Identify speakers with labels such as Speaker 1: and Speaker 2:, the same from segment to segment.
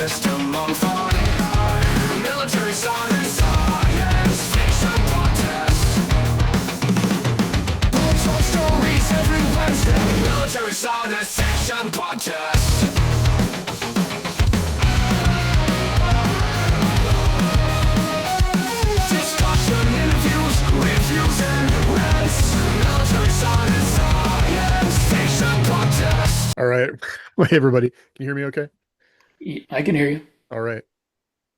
Speaker 1: system on thought. Military science fiction podcast. Untold stories every Wednesday. Military science fiction podcast. Discussion, interviews, reviews, and rants. Military science fiction podcast.
Speaker 2: All right. Hey, everybody. Can you hear me okay?
Speaker 3: I can hear you.
Speaker 2: All right.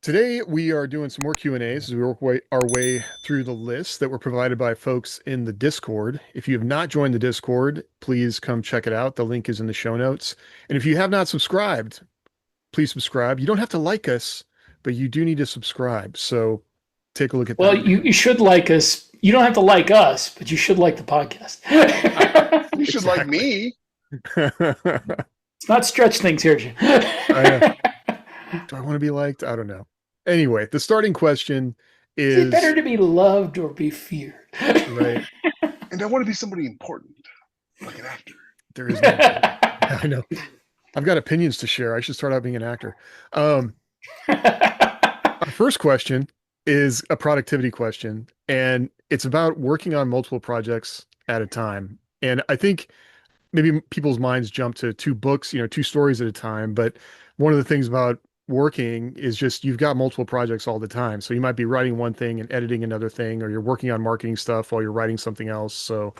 Speaker 2: Today, we are doing some more Q&As as we work our way through the list that were provided by folks in the Discord. If you have not joined the Discord, please come check it out. The link is in the show notes. And if you have not subscribed, please subscribe. You don't have to like us, but you do need to subscribe. So take a look at that.
Speaker 3: Well, you should like us. You don't have to like us, but you should like the podcast.
Speaker 4: You should like me.
Speaker 3: Let's not stretch things here, Jim.
Speaker 2: Do I want to be liked? I don't know. Anyway, the starting question
Speaker 3: Is
Speaker 2: is
Speaker 3: it better to be loved or be feared?
Speaker 2: right.
Speaker 4: And I want to be somebody important, like an actor.
Speaker 2: There is no, I know. I've got opinions to share. I should start out being an actor. Our first question is a productivity question, and it's about working on multiple projects at a time. And I think maybe people's minds jump to two books, two stories at a time. But one of the things about working is just you've got multiple projects all the time. So you might be writing one thing and editing another thing, or you're working on marketing stuff while you're writing something else. So,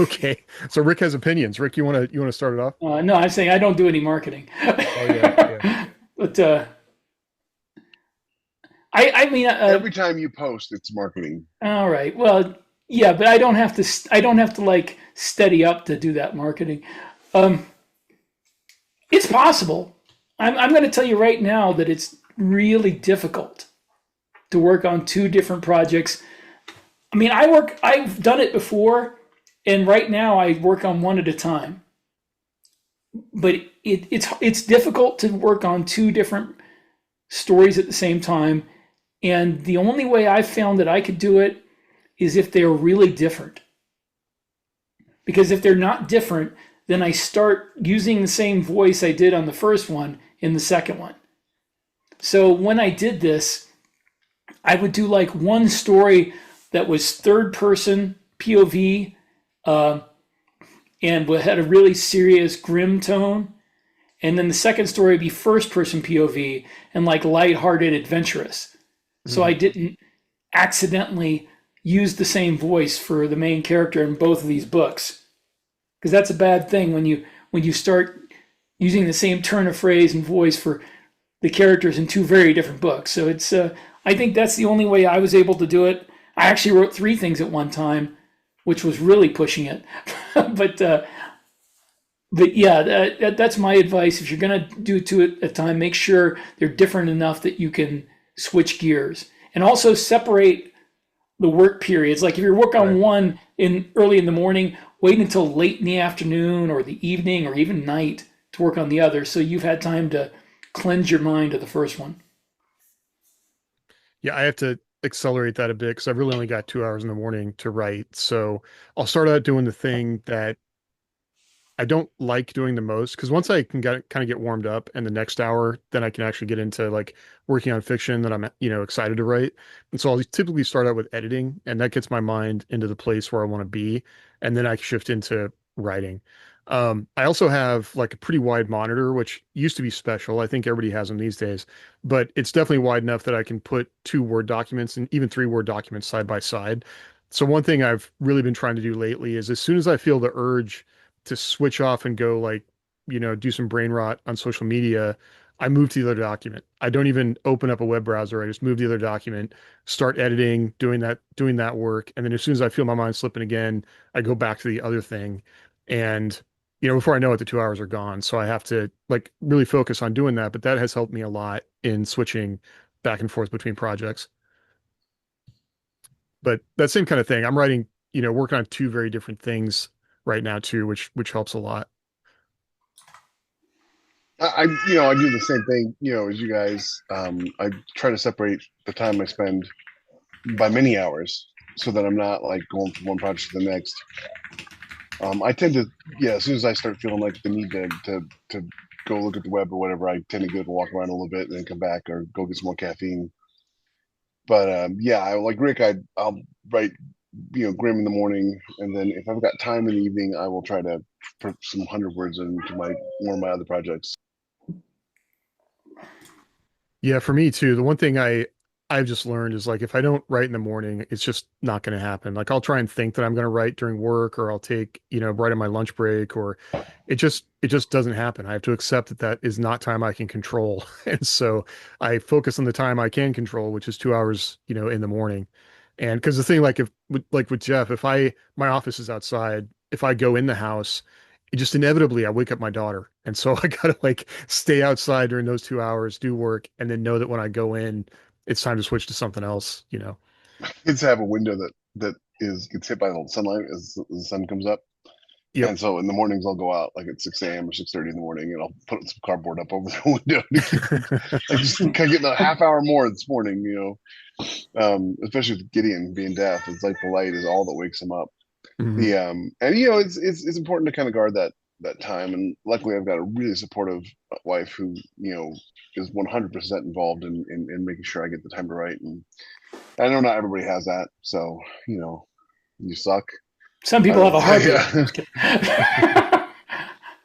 Speaker 2: okay. So Rick has opinions. Rick, you want to start it off?
Speaker 3: No, I'm saying I don't do any marketing.
Speaker 2: Oh yeah.
Speaker 3: But I mean,
Speaker 4: Every time you post, it's marketing.
Speaker 3: all right. Well, yeah, but I don't have to like steady up to do that marketing. It's possible. I'm going to tell you right now that it's really difficult to work on two different projects. I mean, I've done it before, and right now I work on one at a time. But it's difficult to work on two different stories at the same time. And the only way I found that I could do it is if they're really different. Because if they're not different, then I start using the same voice I did on the first one in the second one. So when I did this, I would do like one story that was third person POV and had a really serious, grim tone. And then the second story would be first person POV and like lighthearted, adventurous. So I didn't accidentally use the same voice for the main character in both of these books. Because that's a bad thing when you start using the same turn of phrase and voice for the characters in two very different books. So it's I think that's the only way I was able to do it. I actually wrote three things at one time, which was really pushing it. but yeah, that's my advice. If you're going to do two at a time, make sure they're different enough that you can switch gears. And also separate the work periods. Like if you're working on one early in the morning, wait until late in the afternoon or the evening or even night to work on the other, so you've had time to cleanse your mind of the first one.
Speaker 2: Yeah, I have to accelerate that a bit because I've really only got 2 hours in the morning to write. So I'll start out doing the thing that I don't like doing the most, because once I can kind of get warmed up and the next hour, then I can actually get into like working on fiction that I'm, excited to write. And so I'll typically start out with editing, and that gets my mind into the place where I want to be. And then I shift into writing. I also have like a pretty wide monitor, which used to be special. I think everybody has them these days, but it's definitely wide enough that I can put 2 Word documents and even 3 Word documents side by side. So one thing I've really been trying to do lately is as soon as I feel the urge to switch off and go like, do some brain rot on social media, I move to the other document. I don't even open up a web browser. I just move to the other document, start editing, doing that work. And then as soon as I feel my mind slipping again, I go back to the other thing. And, before I know it, the 2 hours are gone. So I have to like really focus on doing that. But that has helped me a lot in switching back and forth between projects. But that same kind of thing, I'm writing, working on 2 very different things right now too, which helps a lot.
Speaker 4: I do the same thing, as you guys. I try to separate the time I spend by many hours so that I'm not like going from one project to the next. I tend to, as soon as I start feeling like the need to go look at the web or whatever, I tend to go to walk around a little bit and then come back or go get some more caffeine. But yeah, I like Rick. I'll write, Grim in the morning, and then if I've got time in the evening, I will try to put some 100 words into one of my other projects.
Speaker 2: Yeah, for me too. The one thing I've just learned is like if I don't write in the morning, it's just not going to happen. Like I'll try and think that I'm going to write during work, or I'll take, write on my lunch break, or it just doesn't happen. I have to accept that that is not time I can control. And so I focus on the time I can control, which is 2 hours, in the morning. And because the thing, like like with Jeff, if my office is outside, if I go in the house, it just inevitably I wake up my daughter. And so I gotta like stay outside during those 2 hours, do work, and then know that when I go in, it's time to switch to something else.
Speaker 4: Kids have a window that gets hit by the sunlight as the sun comes up.
Speaker 2: Yep.
Speaker 4: And so in the mornings I'll go out like at 6 a.m. or 6:30 in the morning, and I'll put some cardboard up over the window I just kind of get a half hour more this morning, especially with Gideon being deaf. It's like the light is all that wakes him up.
Speaker 2: Mhm.
Speaker 4: And it's important to kind of guard that time. And luckily I've got a really supportive wife who, is 100% involved in making sure I get the time to write. And I know not everybody has that. So, you suck.
Speaker 3: Some people have a heart.
Speaker 4: Yeah.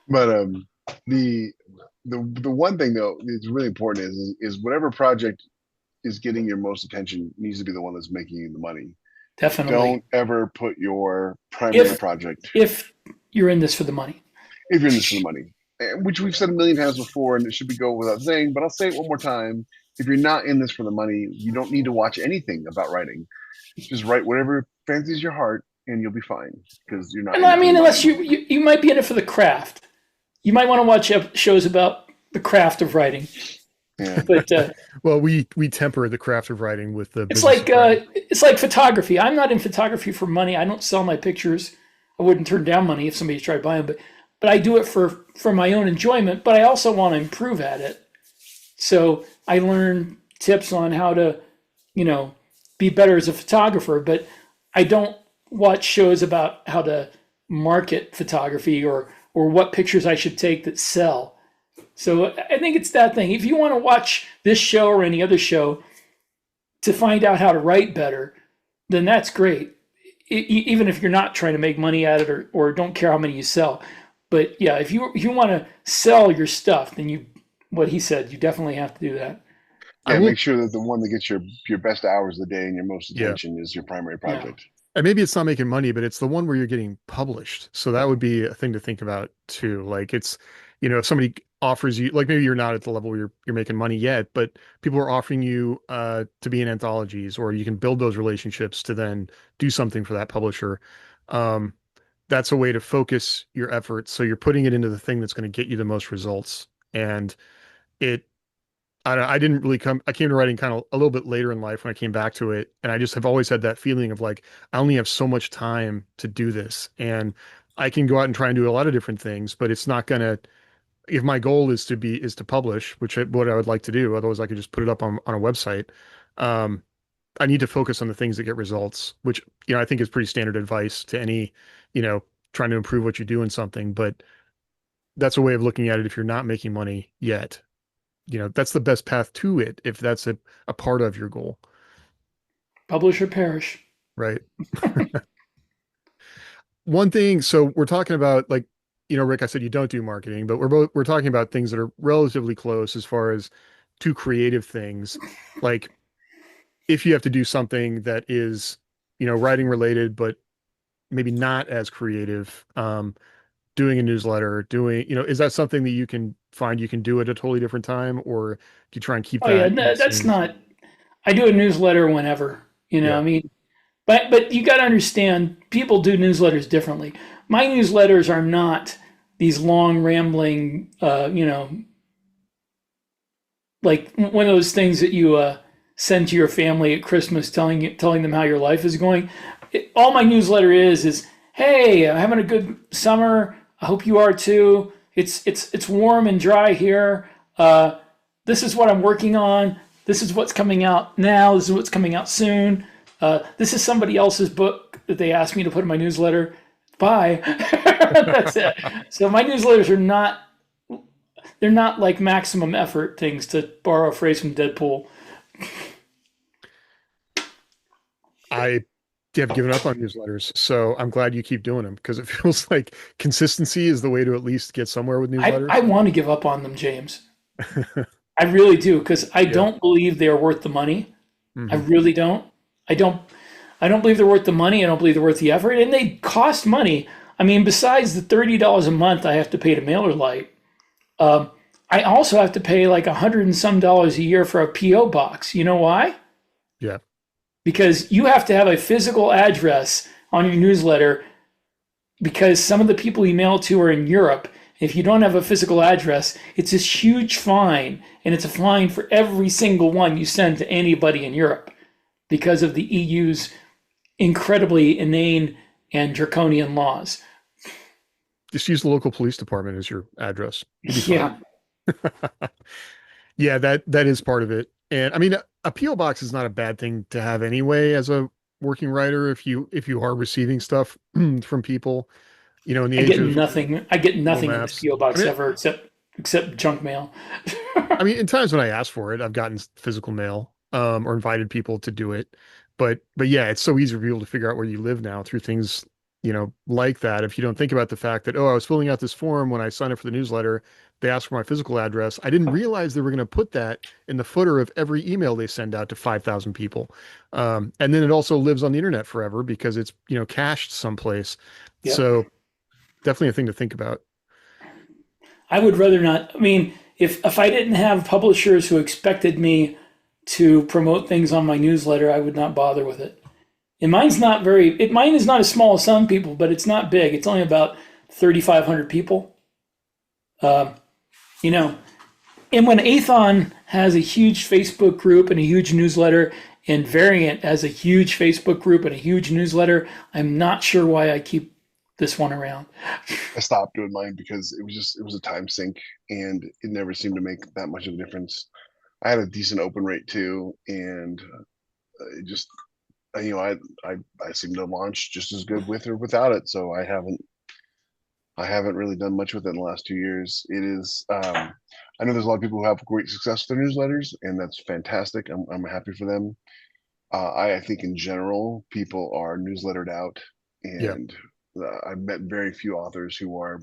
Speaker 4: But the one thing though that's really important is whatever project is getting your most attention needs to be the one that's making you the money.
Speaker 3: Definitely.
Speaker 4: Don't ever put your primary project
Speaker 3: if you're in this for the money.
Speaker 4: If you're in this for the money, which we've said a million times before, and it should be go without saying, but I'll say it one more time. If you're not in this for the money, you don't need to watch anything about writing. Just write whatever fancies your heart, and you'll be fine because you're not.
Speaker 3: And I mean, unless you might be in it for the craft. You might want to watch shows about the craft of writing.
Speaker 4: Yeah.
Speaker 3: But
Speaker 2: well, we temper the craft of writing with the.
Speaker 3: It's like photography. I'm not in photography for money. I don't sell my pictures. I wouldn't turn down money if somebody tried buying them, but I do it for my own enjoyment. But I also want to improve at it. So I learn tips on how to, be better as a photographer. But I don't watch shows about how to market photography or what pictures I should take that sell. So I think it's that thing. If you want to watch this show or any other show to find out how to write better, then that's great. Even if you're not trying to make money at it or don't care how many you sell. But yeah, if you want to sell your stuff, then what he said, you definitely have to do that.
Speaker 4: Yeah, make sure that the one that gets your best hours of the day and your most attention is your primary project.
Speaker 2: Yeah. And maybe it's not making money, but it's the one where you're getting published. So that would be a thing to think about too. Like it's, if somebody offers you, like maybe you're not at the level where you're making money yet, but people are offering you to be in anthologies, or you can build those relationships to then do something for that publisher. That's a way to focus your efforts. So you're putting it into the thing that's going to get you the most results. And I didn't really I came to writing kind of a little bit later in life when I came back to it. And I just have always had that feeling of like, I only have so much time to do this. And I can go out and try and do a lot of different things, but it's not going to, if my goal is to publish, what I would like to do, otherwise I could just put it up on a website. I need to focus on the things that get results, which, I think is pretty standard advice to any, trying to improve what you do in something, but that's a way of looking at it. If you're not making money yet, that's the best path to it. If that's a part of your goal,
Speaker 3: publish or perish.
Speaker 2: Right. One thing. So we're talking about like, Rick, I said you don't do marketing, but we're talking about things that are relatively close as far as two creative things. Like if you have to do something that is, writing related, but maybe not as creative, doing a newsletter, is that something that you can find you can do at a totally different time, or do you try and keep that?
Speaker 3: Yeah, no, that's not, I do a newsletter whenever,
Speaker 2: Yeah.
Speaker 3: I mean, but you got to understand people do newsletters differently. My newsletters are not these long rambling, like one of those things that you send to your family at Christmas, telling them how your life is going. All my newsletter is, hey, I'm having a good summer. I hope you are too. It's warm and dry here. This is what I'm working on. This is what's coming out now. This is what's coming out soon. This is somebody else's book that they asked me to put in my newsletter. Bye. That's it. So my newsletters are not, they're not like maximum effort things, to borrow a phrase from Deadpool.
Speaker 2: I have given up on newsletters, so I'm glad you keep doing them because it feels like consistency is the way to at least get somewhere with
Speaker 3: I
Speaker 2: newsletters.
Speaker 3: want to give up on them, James. I really do, because I
Speaker 2: Yeah.
Speaker 3: don't believe they are worth the money. I
Speaker 2: Hmm.
Speaker 3: really don't. I don't. I don't believe they're worth the money. I don't believe they're worth the effort, and they cost money. I mean, besides the $30 a month I have to pay to MailerLite, I also have to pay like $100 and some a year for a PO box. You know why?
Speaker 2: Yeah.
Speaker 3: Because you have to have a physical address on your newsletter, because some of the people you mail to are in Europe. If you don't have a physical address, it's this huge fine, and it's a fine for every single one you send to anybody in Europe because of the EU's incredibly inane and draconian laws.
Speaker 2: Just use the local police department as your address. You'll be fine.
Speaker 3: Yeah.
Speaker 2: Yeah, that is part of it. And I mean, a PO box is not a bad thing to have anyway as a working writer if you are receiving stuff from people, in the
Speaker 3: I
Speaker 2: age
Speaker 3: get
Speaker 2: of
Speaker 3: nothing. I get
Speaker 2: Google
Speaker 3: nothing in this
Speaker 2: Maps.
Speaker 3: PO
Speaker 2: I
Speaker 3: box
Speaker 2: mean,
Speaker 3: ever, except junk mail.
Speaker 2: in times when I asked for it, I've gotten physical mail, or invited people to do it. But yeah, it's so easy for people to figure out where you live now through things, like that. If you don't think about the fact that, oh, I was filling out this form when I signed up for the newsletter, they asked for my physical address. I didn't realize they were going to put that in the footer of every email they send out to 5,000 people. And then it also lives on the internet forever because it's, cached someplace.
Speaker 3: Yep.
Speaker 2: So definitely a thing to think about.
Speaker 3: I would rather not. I mean, if I didn't have publishers who expected me to promote things on my newsletter, I would not bother with it. And mine's not very. Mine is not as small as some people, but it's not big. It's only about 3,500 people. You know, and when Athon has a huge Facebook group and a huge newsletter, and Variant has a huge Facebook group and a huge newsletter, I'm not sure why I keep this one around.
Speaker 4: I stopped doing mine because it was a time sink, and it never seemed to make that much of a difference. I had a decent open rate too, and it just I seem to launch just as good with or without it. So I haven't really done much with it in the last 2 years. It is I know there's a lot of people who have great success with their newsletters, and that's fantastic. I'm happy for them. I think in general people are newslettered out,
Speaker 2: Yeah.
Speaker 4: and I've met very few authors who are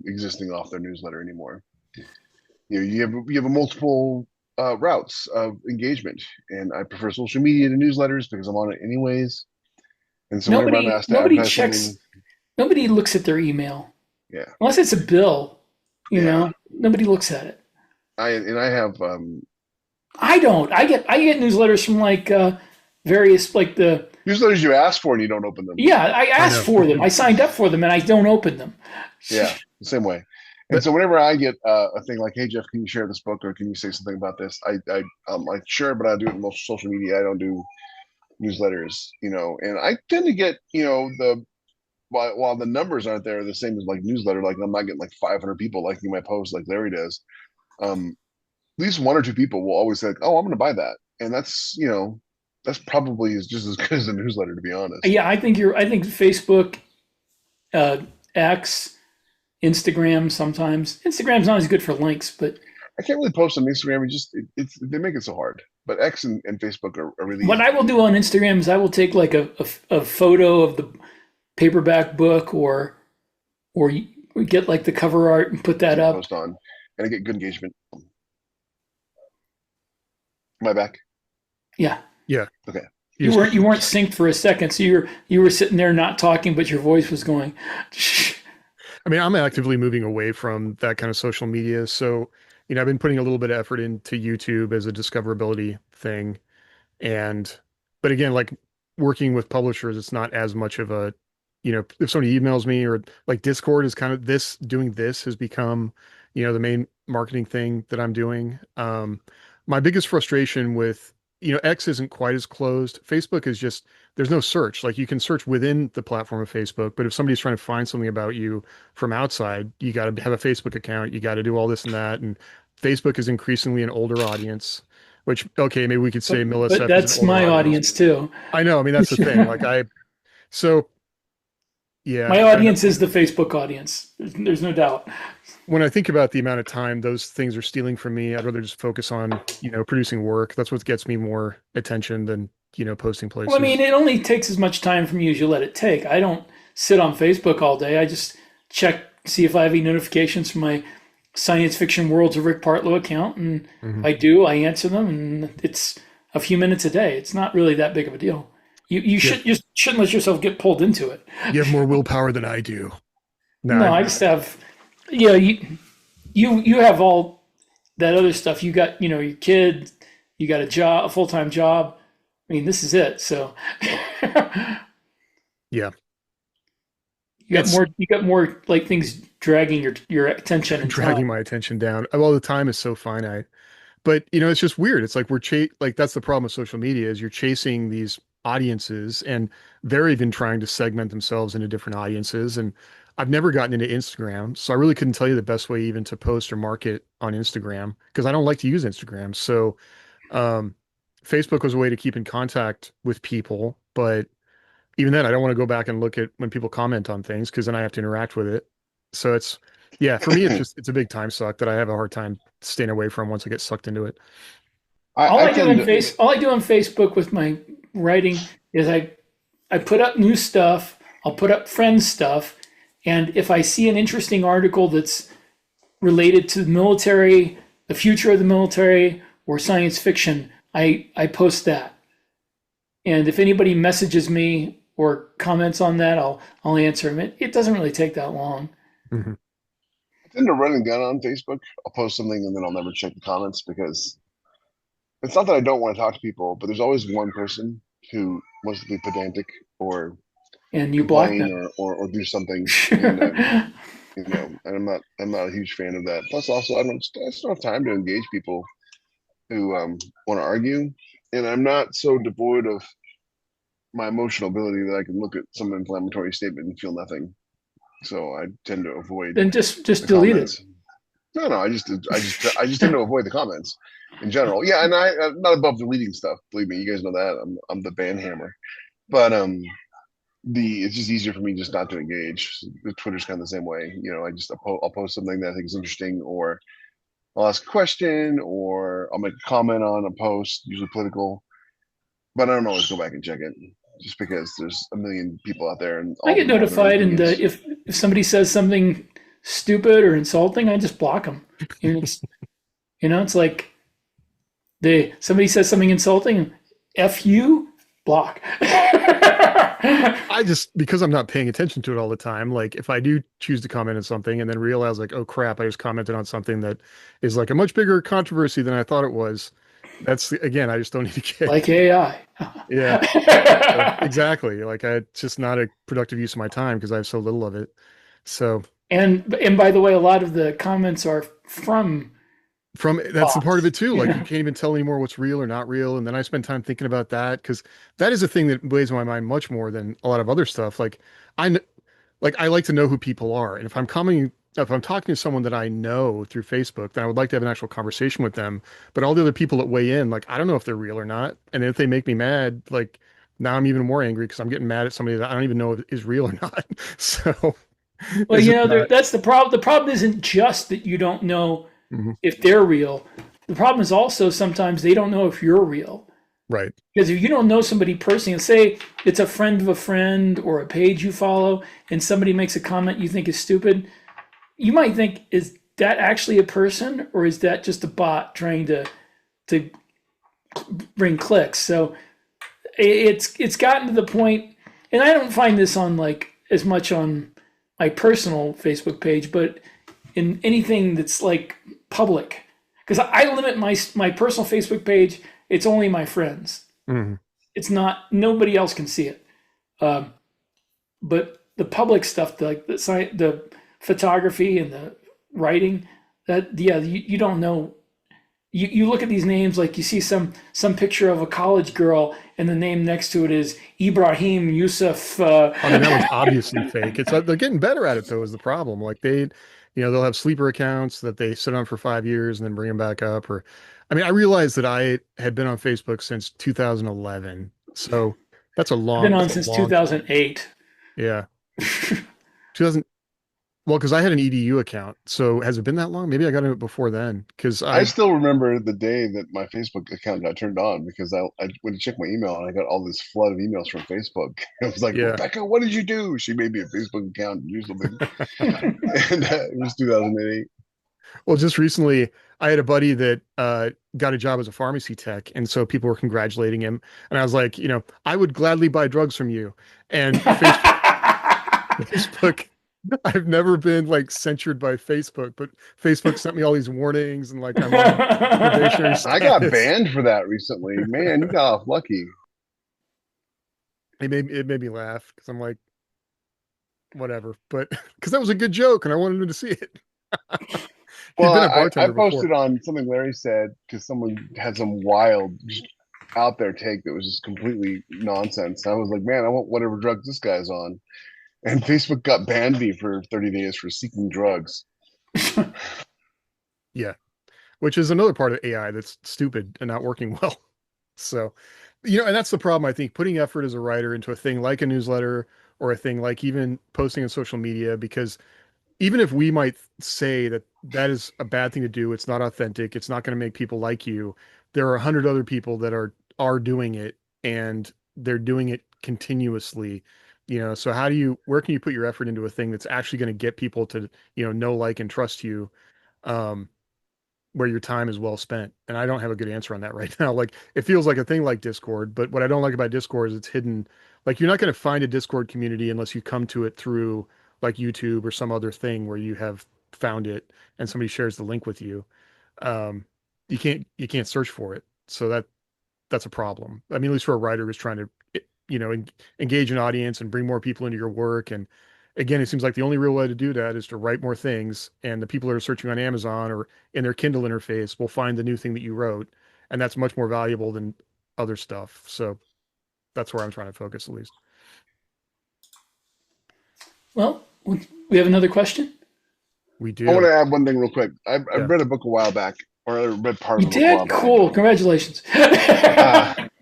Speaker 4: existing off their newsletter anymore. You have a multiple routes of engagement, and I prefer social media to newsletters because I'm on it anyways. And so whenever I'm asked to
Speaker 3: Nobody
Speaker 4: advertise
Speaker 3: checks.
Speaker 4: something,
Speaker 3: Nobody looks at their email
Speaker 4: yeah,
Speaker 3: unless it's a bill.
Speaker 4: yeah,
Speaker 3: Nobody looks at it.
Speaker 4: I have
Speaker 3: I don't. I get newsletters from like various like the
Speaker 4: newsletters you ask for and you don't open them.
Speaker 3: yeah. I asked
Speaker 2: know.
Speaker 3: for them. I signed up for them, and I don't open them.
Speaker 4: Yeah, the same way. And
Speaker 2: But
Speaker 4: so whenever I get a thing like, "Hey Jeff, can you share this book or can you say something about this?" I'm like, "Sure," but I do it in most social media. I don't do newsletters, And I tend to get the while the numbers aren't there the same as like newsletter. Like I'm not getting like 500 people liking my post like Larry does. At least one or two people will always say, like, "Oh, I'm going to buy that," and that's probably is just as good as a newsletter, to be honest.
Speaker 3: Yeah, I think Facebook, X, Instagram. Sometimes Instagram's not as good for links, but
Speaker 4: I can't really post on Instagram. They make it so hard. But X and Facebook are really
Speaker 3: what
Speaker 4: easy.
Speaker 3: I will do on Instagram is I will take like a photo of the paperback book, or you get like the cover art and put that
Speaker 4: to
Speaker 3: up.
Speaker 4: post on, and I get good engagement. Am I back?
Speaker 3: Yeah.
Speaker 2: yeah,
Speaker 4: Okay.
Speaker 3: You weren't synced for a second, so you were sitting there not talking, but your voice was going.
Speaker 2: I'm actively moving away from that kind of social media. So, I've been putting a little bit of effort into YouTube as a discoverability thing. But again, like working with publishers, it's not as much of a, if somebody emails me or like Discord is kind of doing this has become, the main marketing thing that I'm doing. My biggest frustration with, X isn't quite as closed. Facebook is just, there's no search. Like you can search within the platform of Facebook, but if somebody's trying to find something about you from outside, you got to have a Facebook account. You got to do all this and that. And Facebook is increasingly an older audience, which, okay, maybe we could say
Speaker 3: But
Speaker 2: Millisep is
Speaker 3: that's
Speaker 2: an older
Speaker 3: my
Speaker 2: audience.
Speaker 3: audience too.
Speaker 2: I know. That's the thing. So, Yeah.
Speaker 3: My
Speaker 2: I know.
Speaker 3: audience is the Facebook audience. There's no doubt.
Speaker 2: When I think about the amount of time those things are stealing from me, I'd rather just focus on, producing work. That's what gets me more attention than, posting
Speaker 3: Well, I mean,
Speaker 2: places.
Speaker 3: it only takes as much time from you as you let it take. I don't sit on Facebook all day. I just check, see if I have any notifications from my Science Fiction Worlds of Rick Partlow account, and if
Speaker 2: Hmm.
Speaker 3: I do, I answer them, and it's a few minutes a day. It's not really that big of a deal.
Speaker 2: You have,
Speaker 3: You shouldn't let yourself get pulled into it.
Speaker 2: you have more willpower than I do. No,
Speaker 3: No, I just have, yeah, you have all that other stuff. You got, your kid, you got a job, a full time job. I mean, this is it. So
Speaker 2: yeah,
Speaker 3: you
Speaker 2: it's
Speaker 3: got more like things dragging your attention and time.
Speaker 2: dragging my attention down. Well, the time is so finite. But it's just weird. It's like like that's the problem with social media is you're chasing these audiences and they're even trying to segment themselves into different audiences. And I've never gotten into Instagram, so I really couldn't tell you the best way even to post or market on Instagram because I don't like to use Instagram. So um, Facebook was a way to keep in contact with people, but even then, I don't want to go back and look at when people comment on things because then I have to interact with it. So yeah, for me, it's a big time suck that I have a hard time staying away from once I get sucked into it.
Speaker 4: I tend to.
Speaker 3: All I do on Facebook with my writing is I put up new stuff. I'll put up friends stuff, and if I see an interesting article that's related to the military, the future of the military, or science fiction, I post that. And if anybody messages me or comments on that, I'll answer them. It doesn't really take that long.
Speaker 2: Mhm.
Speaker 4: I tend to run and gun on Facebook. I'll post something and then I'll never check the comments because it's not that I don't want to talk to people, but there's always one person who wants to be pedantic or
Speaker 3: And you block
Speaker 4: complain
Speaker 3: them.
Speaker 4: or do something, and and I'm not a huge fan of that. Plus, also, I just don't have time to engage people who want to argue, and I'm not so devoid of my emotional ability that I can look at some inflammatory statement and feel nothing. So I tend to avoid
Speaker 3: Then just
Speaker 4: the
Speaker 3: delete it.
Speaker 4: comments. No, I just tend to avoid the comments in general. Yeah, and I'm not above deleting stuff. Believe me, you guys know that. I'm the ban hammer. But it's just easier for me just not to engage. Twitter's kind of the same way. I'll post something that I think is interesting, or I'll ask a question, or I'll make a comment on a post, usually political. But I don't always go back and check it, just because there's a million people out there, and
Speaker 3: I
Speaker 4: all of
Speaker 3: get
Speaker 4: them have their own
Speaker 3: notified, and
Speaker 4: opinions.
Speaker 3: if somebody says something stupid or insulting, I just block them. And it's like somebody says something insulting, f you, block.
Speaker 2: I just because I'm not paying attention to it all the time. Like if I do choose to comment on something and then realize like, oh crap, I just commented on something that is like a much bigger controversy than I thought it was. That's again, I just don't need to care.
Speaker 3: Like AI.
Speaker 2: Yeah. Exactly. Like it's just not a productive use of my time because I have so little of it. So
Speaker 3: And by the way, a lot of the comments are from
Speaker 2: that's the part of
Speaker 3: bots.
Speaker 2: it too. Like you can't even tell anymore what's real or not real. And then I spend time thinking about that because that is a thing that weighs on my mind much more than a lot of other stuff. I kn- I like to know who people are. And if I'm talking to someone that I know through Facebook, then I would like to have an actual conversation with them. But all the other people that weigh in, like I don't know if they're real or not. And if they make me mad, like now I'm even more angry because I'm getting mad at somebody that I don't even know if is real or not. So
Speaker 3: Well,
Speaker 2: it's just not
Speaker 3: that's the problem. The problem isn't just that you don't know
Speaker 2: mhm,
Speaker 3: if they're real. The problem is also sometimes they don't know if you're real.
Speaker 2: right.
Speaker 3: Because if you don't know somebody personally, say it's a friend of a friend or a page you follow, and somebody makes a comment you think is stupid, you might think, is that actually a person or is that just a bot trying to bring clicks? So it's gotten to the point, and I don't find this on like as much on my personal Facebook page, but in anything that's like public, because I limit my personal Facebook page. It's only my friends.
Speaker 2: Mhm.
Speaker 3: It's not nobody else can see it. Um, but the public stuff, like the photography and the writing, that yeah, you don't know. You look at these names like you see some picture of a college girl and the name next to it is Ibrahim Yusuf.
Speaker 2: I mean, that one's obviously fake. They're getting better at it though, is the problem. Like they'll have sleeper accounts that they sit on for 5 years and then bring them back up. Or, I mean, I realized that I had been on Facebook since 2011, so
Speaker 3: I've been on
Speaker 2: that's a
Speaker 3: since
Speaker 2: long time.
Speaker 3: 2008.
Speaker 2: Yeah, 2000. Well, because I had an EDU account. So has it been that long? Maybe I got it before then. Because
Speaker 4: I still remember the day that my Facebook account got turned on because I went to check my email and I got all this flood of emails from Facebook. I was like,
Speaker 2: yeah.
Speaker 4: Rebecca, what did you do? She made me a Facebook account and do something. And it was 2008.
Speaker 2: Well, just recently, I had a buddy that got a job as a pharmacy tech, and so people were congratulating him. And I was like, I would gladly buy drugs from you. And Facebook, I've never been like censured by Facebook, but Facebook sent me all these warnings and like I'm on probationary
Speaker 4: I got
Speaker 2: status.
Speaker 4: banned for that recently. Man, you got off lucky.
Speaker 2: It made me laugh because I'm like, whatever, but because that was a good joke and I wanted him to see it. He'd
Speaker 4: Well,
Speaker 2: been a
Speaker 4: I
Speaker 2: bartender
Speaker 4: posted
Speaker 2: before.
Speaker 4: on something Larry said because someone had some wild, just out there take that was just completely nonsense. I was like, man, I want whatever drugs this guy's on. And Facebook got banned me for 30 days for seeking drugs.
Speaker 2: Yeah, which is another part of AI that's stupid and not working well. So, and that's the problem, I think, putting effort as a writer into a thing like a newsletter or a thing like even posting on social media, because even if we might say that that is a bad thing to do, it's not authentic, it's not going to make people like you, there are 100 other people that are doing it and they're doing it continuously. So where can you put your effort into a thing that's actually going to get people to, know, like, and trust you? Um, where your time is well spent. And I don't have a good answer on that right now. Like it feels like a thing like Discord, but what I don't like about Discord is it's hidden. Like you're not going to find a Discord community unless you come to it through like YouTube or some other thing where you have found it and somebody shares the link with you. Um, you can't search for it. So that's a problem. I mean, at least for a writer who's trying to, engage an audience and bring more people into your work. And again, it seems like the only real way to do that is to write more things. And the people that are searching on Amazon or in their Kindle interface will find the new thing that you wrote. And that's much more valuable than other stuff. So that's where I'm trying to focus at least.
Speaker 3: Well, we have another question.
Speaker 2: We
Speaker 4: I want
Speaker 2: do.
Speaker 4: to add one thing real quick. I
Speaker 2: Yeah.
Speaker 4: read a book a while back, or I read part
Speaker 3: You
Speaker 4: of a book a while
Speaker 3: did?
Speaker 4: back.
Speaker 3: Cool. Congratulations.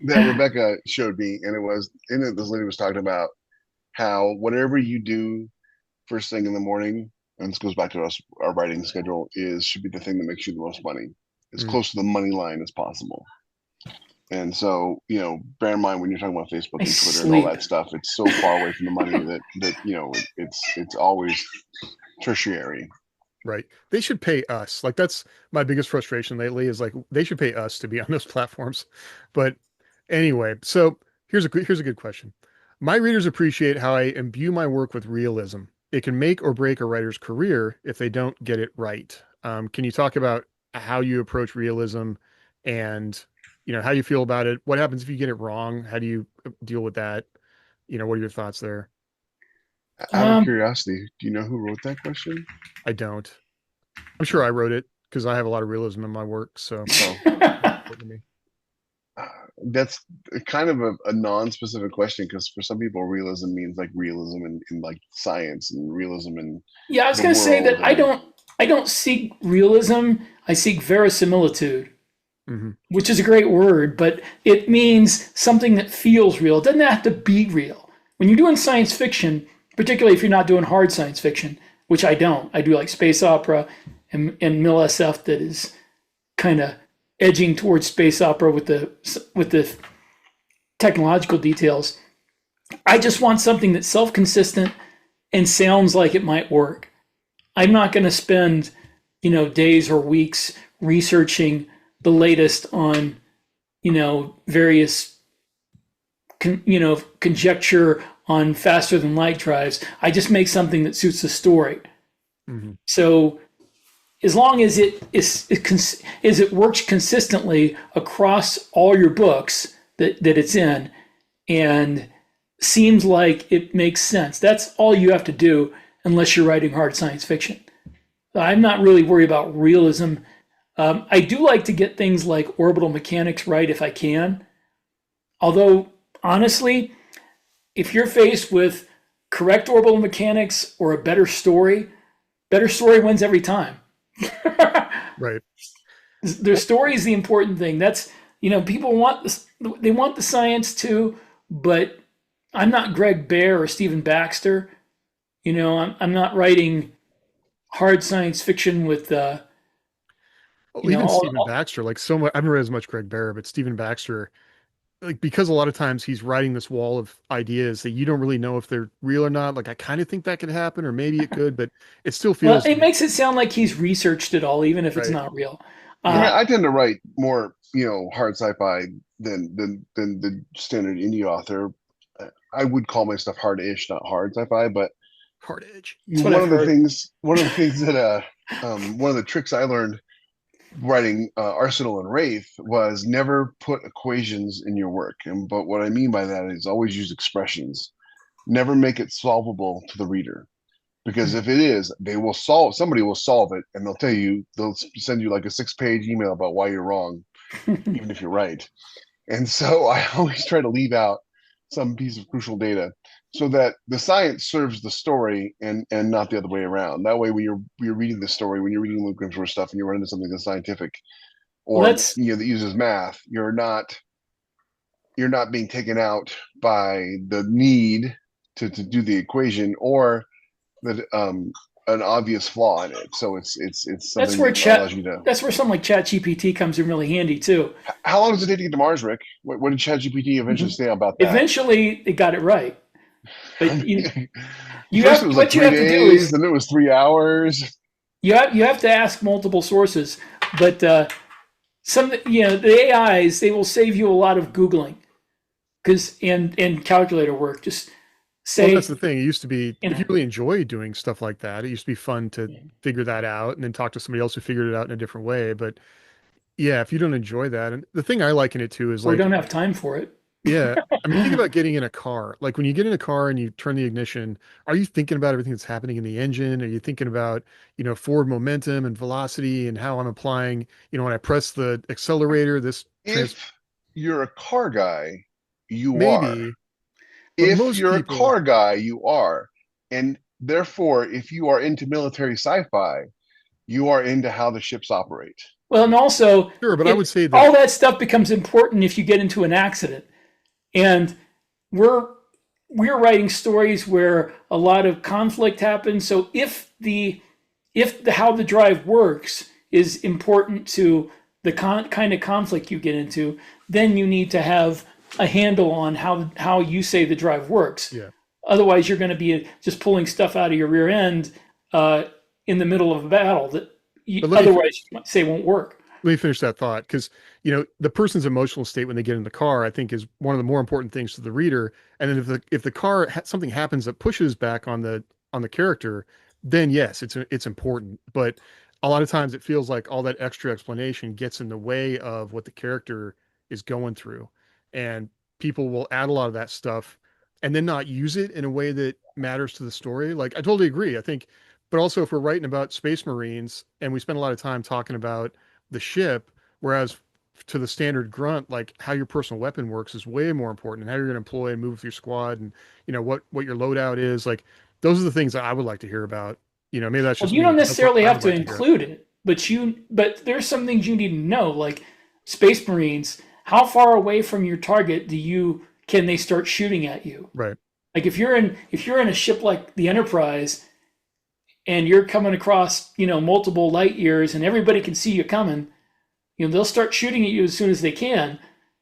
Speaker 4: That Rebecca showed me, and it was in it. This lady was talking about how whatever you do first thing in the morning, and this goes back to our writing schedule, should be the thing that makes you the most money, as
Speaker 2: Mm.
Speaker 4: close to the money line as possible. And so, bear in mind when you're talking about Facebook and Twitter and all that stuff, it's so far away from the money that it's always tertiary.
Speaker 2: Right. They should pay us. Like that's my biggest frustration lately is like they should pay us to be on those platforms. But anyway, so here's a good question. My readers appreciate how I imbue my work with realism. It can make or break a writer's career if they don't get it right. Can you talk about how you approach realism and how you feel about it? What happens if you get it wrong? How do you deal with that? What are your thoughts there?
Speaker 4: Out of curiosity, do you know who wrote that question?
Speaker 2: I don't. I'm sure I wrote it because I have a lot of realism in my work. So
Speaker 4: that's kind of a non-specific question because for some people, realism means like realism in like science and realism in
Speaker 3: Yeah, I was going to say that I don't seek realism. I seek verisimilitude, which is a great word, but it means something that feels real. It doesn't have to be real. When you're doing science fiction, particularly if you're not doing hard science fiction, which I don't. I do like space opera and mil SF that is kind of edging towards space opera with the technological details. I just want something that's self-consistent and sounds like it might work. I'm not going to spend, days or weeks researching the latest on, various, conjecture on faster than light drives. I just make something that suits the story. So as long as it works consistently across all your books that it's in and seems like it makes sense, that's all you have to do unless you're writing hard science fiction. I'm not really worried about realism. I do like to get things like orbital mechanics right if I can. Although, honestly, if you're faced with correct orbital mechanics or a better story wins every time.
Speaker 2: Right.
Speaker 3: The story is the important thing. That's, people want this, they want the science too, but I'm not Greg Bear or Stephen Baxter. I'm not writing hard science fiction with
Speaker 2: Well, even Stephen Baxter, like so much, I haven't read as much Greg Bear, but Stephen Baxter, like because a lot of times he's writing this wall of ideas that you don't really know if they're real or not. Like I kind of think that could happen, or maybe it could, but it still
Speaker 3: well,
Speaker 2: feels
Speaker 3: it makes it sound like he's researched it all, even if it's
Speaker 2: right.
Speaker 3: not real.
Speaker 4: I mean,
Speaker 3: Uh,
Speaker 4: I tend to write more, hard sci-fi than the standard indie author. I would call my stuff hard-ish, not hard sci-fi, but
Speaker 2: Hard edge.
Speaker 3: that's what I've heard.
Speaker 4: one of the things that one of the tricks I learned writing Arsenal and Wraith was never put equations in your work. And but what I mean by that is always use expressions. Never make it solvable to the reader. Because if it is, somebody will solve it and they'll send you like a 6-page email about why you're wrong, even if you're right. And so I always try to leave out some piece of crucial data so that the science serves the story and not the other way around. That way, when you're reading the story, when you're reading Luke Grimsworth stuff and you run into something that's scientific
Speaker 3: Well,
Speaker 4: or
Speaker 3: that's
Speaker 4: that uses math, you're not being taken out by the need to do the equation or that an obvious flaw in it. So it's
Speaker 3: that's
Speaker 4: something
Speaker 3: where
Speaker 4: that allows you to.
Speaker 3: that's where something like ChatGPT comes in really handy too.
Speaker 4: How long does it take to get to Mars, Rick? What did ChatGPT eventually say about that?
Speaker 3: Eventually, it got it right, but
Speaker 4: First it was like
Speaker 3: what you
Speaker 4: 3
Speaker 3: have to do
Speaker 4: days,
Speaker 3: is
Speaker 4: then it was 3 hours.
Speaker 3: you have to ask multiple sources, but the AIs, they will save you a lot of googling because and calculator work. Just
Speaker 2: Well,
Speaker 3: say
Speaker 2: that's the thing. It used to be,
Speaker 3: you
Speaker 2: if you
Speaker 3: know
Speaker 2: really enjoy doing stuff like that, it used to be fun to figure that out and then talk to somebody else who figured it out in a different way. But yeah, if you don't enjoy that, and the thing I like in it too is
Speaker 3: or
Speaker 2: like,
Speaker 3: don't have time for it.
Speaker 2: yeah, I mean, think about getting in a car. Like when you get in a car and you turn the ignition, are you thinking about everything that's happening in the engine? Are you thinking about, forward momentum and velocity and how I'm applying, when I press the accelerator, this
Speaker 4: If you're a car guy, you are.
Speaker 2: maybe, but
Speaker 4: If
Speaker 2: most
Speaker 4: you're a
Speaker 2: people,
Speaker 4: car guy, you are. And therefore, if you are into military sci-fi, you are into how the ships operate.
Speaker 3: Well, and also
Speaker 2: sure, but I would
Speaker 3: it
Speaker 2: say that,
Speaker 3: all that stuff becomes important if you get into an accident. And we're we're writing stories where a lot of conflict happens. So if the how the drive works is important to the kind of conflict you get into, then you need to have a handle on how you say the drive works.
Speaker 2: yeah.
Speaker 3: Otherwise, you're going to be just pulling stuff out of your rear end in the middle of a battle that
Speaker 2: But
Speaker 3: otherwise you might say won't work.
Speaker 2: let me finish that thought because the person's emotional state when they get in the car, I think, is one of the more important things to the reader. And then if the car something happens that pushes back on the character, then yes, it's important. But a lot of times it feels like all that extra explanation gets in the way of what the character is going through, and people will add a lot of that stuff and then not use it in a way that matters to the story. Like I totally agree. I think, but also if we're writing about Space Marines and we spend a lot of time talking about the ship, whereas to the standard grunt, like how your personal weapon works is way more important, and how you're going to employ and move with your squad, and what your loadout is. Like those are the things that I would like to hear about. Maybe that's
Speaker 3: Well,
Speaker 2: just
Speaker 3: you
Speaker 2: me.
Speaker 3: don't
Speaker 2: That's what
Speaker 3: necessarily
Speaker 2: I
Speaker 3: have
Speaker 2: would
Speaker 3: to
Speaker 2: like to hear.
Speaker 3: include it, but there's some things you need to know, like Space Marines. How far away from your target can they start shooting at you?
Speaker 2: Right.
Speaker 3: Like if you're in a ship like the Enterprise and you're coming across multiple light years and everybody can see you coming, they'll start shooting at you as soon as they can.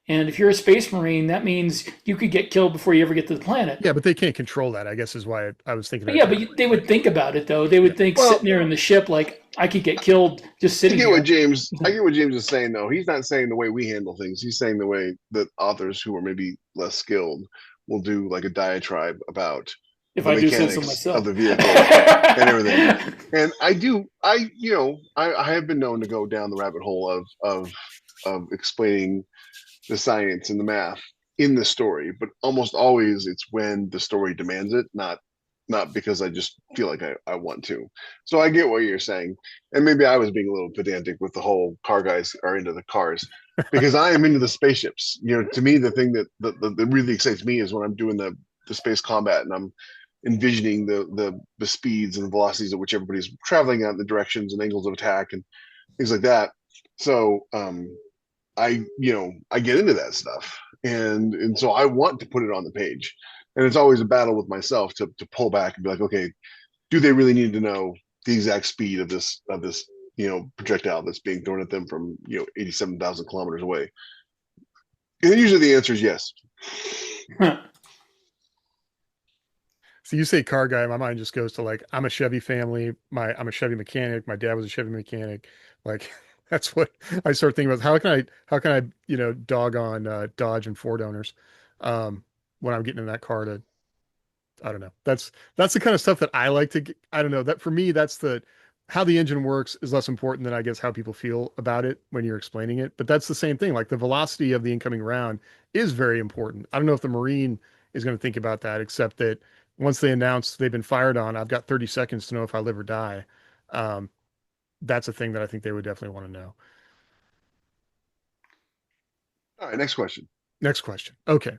Speaker 3: And if you're a Space Marine, that means you could get killed before you ever get to the planet.
Speaker 2: Yeah, but they can't control that, I guess, is why I was thinking
Speaker 3: But
Speaker 2: of
Speaker 3: yeah,
Speaker 2: it
Speaker 3: but
Speaker 2: that way.
Speaker 3: they would think about it though. They
Speaker 2: Yeah.
Speaker 3: would think
Speaker 4: Well,
Speaker 3: sitting there in the ship, like I could get killed just sitting here.
Speaker 4: I get what James is saying though. He's not saying the way we handle things. He's saying the way that authors who are maybe less skilled will do like a diatribe about
Speaker 3: If
Speaker 4: the
Speaker 3: I do say so
Speaker 4: mechanics
Speaker 3: myself.
Speaker 4: of the vehicle and everything. And I have been known to go down the rabbit hole of explaining the science and the math in the story, but almost always it's when the story demands it, not because I just feel like I want to. So I get what you're saying. And maybe I was being a little pedantic with the whole car guys are into the cars because I am into the spaceships. To me, the thing that really excites me is when I'm doing the space combat and I'm envisioning the speeds and velocities at which everybody's traveling at, the directions and angles of attack and things like that. So I get into that stuff, and so I want to put it on the page. And it's always a battle with myself to pull back and be like, okay, do they really need to know the exact speed of this projectile that's being thrown at them from 87,000 kilometers away? And then usually the answer is yes.
Speaker 2: So you say car guy, my mind just goes to like, I'm a Chevy family. I'm a Chevy mechanic. My dad was a Chevy mechanic. Like that's what I start thinking about. How can I dog on Dodge and Ford owners when I'm getting in that car to, I don't know. That's the kind of stuff that I like to get. I don't know, that for me, that's how the engine works is less important than I guess how people feel about it when you're explaining it. But that's the same thing. Like the velocity of the incoming round is very important. I don't know if the Marine is going to think about that, except that once they announce they've been fired on, I've got 30 seconds to know if I live or die. Um, that's a thing that I think they would definitely want to know.
Speaker 4: All right, next question.
Speaker 2: Next question. Okay.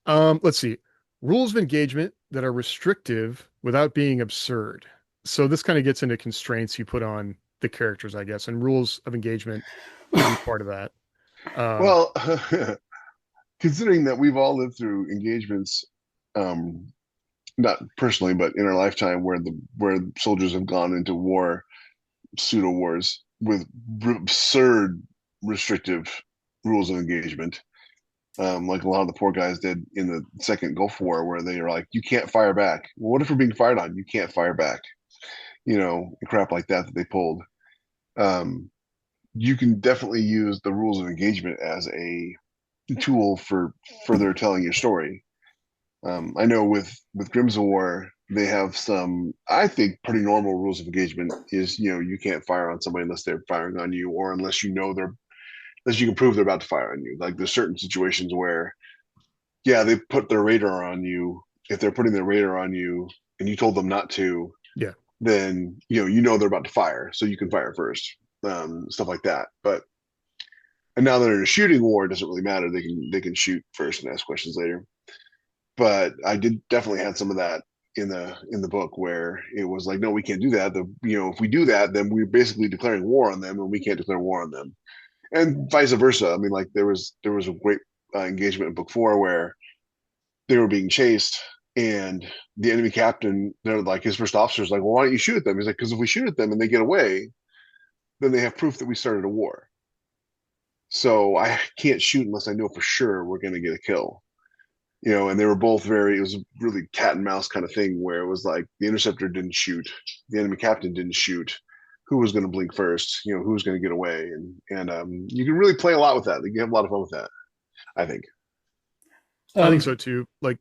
Speaker 2: Let's see. Rules of engagement that are restrictive without being absurd. So this kind of gets into constraints you put on the characters, I guess, and rules of engagement would be part of that.
Speaker 4: Well, considering that we've all lived through engagements, not personally, but in our lifetime, where soldiers have gone into war, pseudo wars with absurd restrictive rules of engagement, like a lot of the poor guys did in the second Gulf War, where they are like, you can't fire back. Well, what if we're being fired on? You can't fire back. Crap like that they pulled. You can definitely use the rules of engagement as a tool for further telling your story. I know with Grimm's War, they have some, I think, pretty normal rules of engagement. Is you can't fire on somebody unless they're firing on you, or unless you can prove they're about to fire on you. Like there's certain situations where, yeah, they put their radar on you. If they're putting their radar on you and you told them not to,
Speaker 2: yeah,
Speaker 4: then they're about to fire, so you can fire first. Stuff like that. And now that they're in a shooting war, it doesn't really matter. They can shoot first and ask questions later. But I did definitely had some of that in the book, where it was like, no, we can't do that. If we do that, then we're basically declaring war on them, and we can't declare war on them, and vice versa. I mean, like there was a great engagement in book 4 where they were being chased, and the enemy captain, they're like, his first officer's like, well, why don't you shoot at them? He's like, because if we shoot at them and they get away, then they have proof that we started a war. So I can't shoot unless I know for sure we're going to get a kill. And they were both it was a really cat and mouse kind of thing, where it was like the interceptor didn't shoot, the enemy captain didn't shoot, who was going to blink first, who was going to get away. And you can really play a lot with that. You have a lot of fun with that, I think.
Speaker 2: I think so too. Like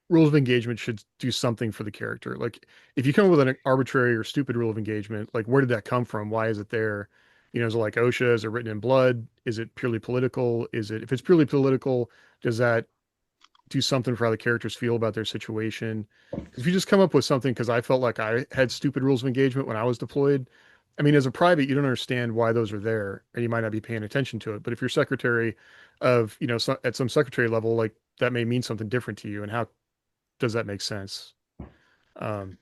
Speaker 2: rules of engagement should do something for the character. Like if you come up with an arbitrary or stupid rule of engagement, like where did that come from? Why is it there? Is it like OSHA? Is it written in blood? Is it purely political? If it's purely political, does that do something for how the characters feel about their situation? If you just come up with something because I felt like I had stupid rules of engagement when I was deployed, I mean, as a private, you don't understand why those are there, and you might not be paying attention to it. But if you're secretary of, at some secretary level, like that may mean something different to you. And how does that make sense? Rick,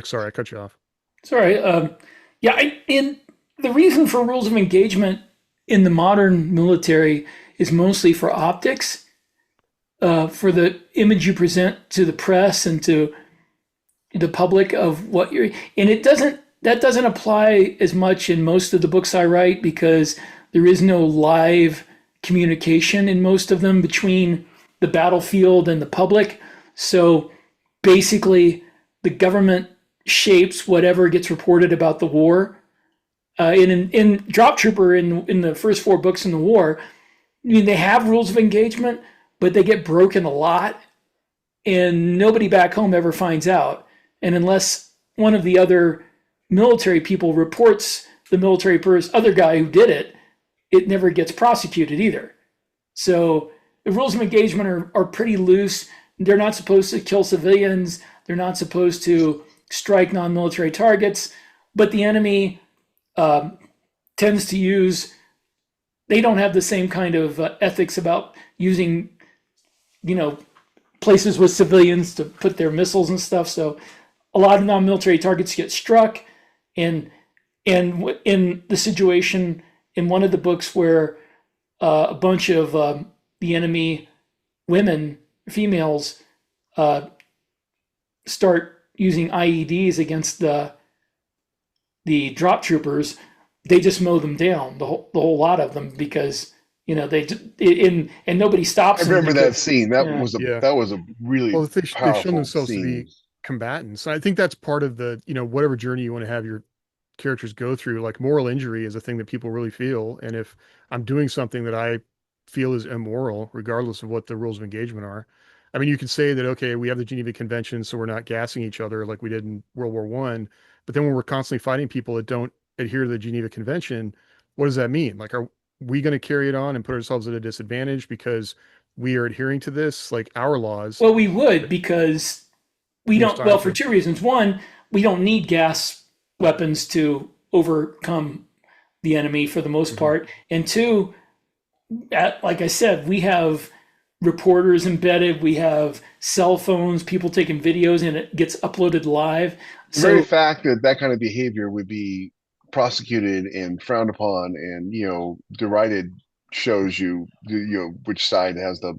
Speaker 2: sorry, I cut you off.
Speaker 3: Sorry. In the reason for rules of engagement in the modern military is mostly for optics, for the image you present to the press and to the public of what you're. And that doesn't apply as much in most of the books I write, because there is no live communication in most of them between the battlefield and the public. So basically, the government shapes whatever gets reported about the war. In Drop Trooper, in the first 4 books in the war, I mean, they have rules of engagement, but they get broken a lot, and nobody back home ever finds out. And unless one of the other military people reports the military other guy who did it, it never gets prosecuted either. So the rules of engagement are pretty loose. They're not supposed to kill civilians. They're not supposed to strike non-military targets. But the enemy tends to use, they don't have the same kind of ethics about using, places with civilians to put their missiles and stuff. So a lot of non-military targets get struck. And in the situation in one of the books where a bunch of the enemy women females uh, start using IEDs against the drop troopers, they just mow them down, the whole lot of them, because they and nobody stops
Speaker 4: I
Speaker 3: them
Speaker 4: remember that
Speaker 3: because
Speaker 4: scene. That
Speaker 3: yeah.
Speaker 4: was a
Speaker 2: Yeah.
Speaker 4: that was a
Speaker 2: Well,
Speaker 4: really
Speaker 2: they've shown
Speaker 4: powerful
Speaker 2: themselves to
Speaker 4: scene.
Speaker 2: be combatants. I think that's part of the, whatever journey you want to have your characters go through. Like moral injury is a thing that people really feel. And if I'm doing something that I feel is immoral, regardless of what the rules of engagement are, I mean, you could say that, okay, we have the Geneva Convention, so we're not gassing each other like we did in World War One. But then when we're constantly fighting people that don't adhere to the Geneva Convention, what does that mean? Like, are we going to carry it on and put ourselves at a disadvantage because we are adhering to this, like our laws?
Speaker 3: Well, we would, because we
Speaker 2: There's
Speaker 3: don't,
Speaker 2: time
Speaker 3: well, for
Speaker 2: to,
Speaker 3: two reasons. One, we don't need gas weapons to overcome the enemy for the most
Speaker 2: Mhm.
Speaker 3: part. And two, like I said, we have reporters embedded, we have cell phones, people taking videos, and it gets uploaded live.
Speaker 4: The very
Speaker 3: So,
Speaker 4: fact that that kind of behavior would be prosecuted and frowned upon and derided shows which side has the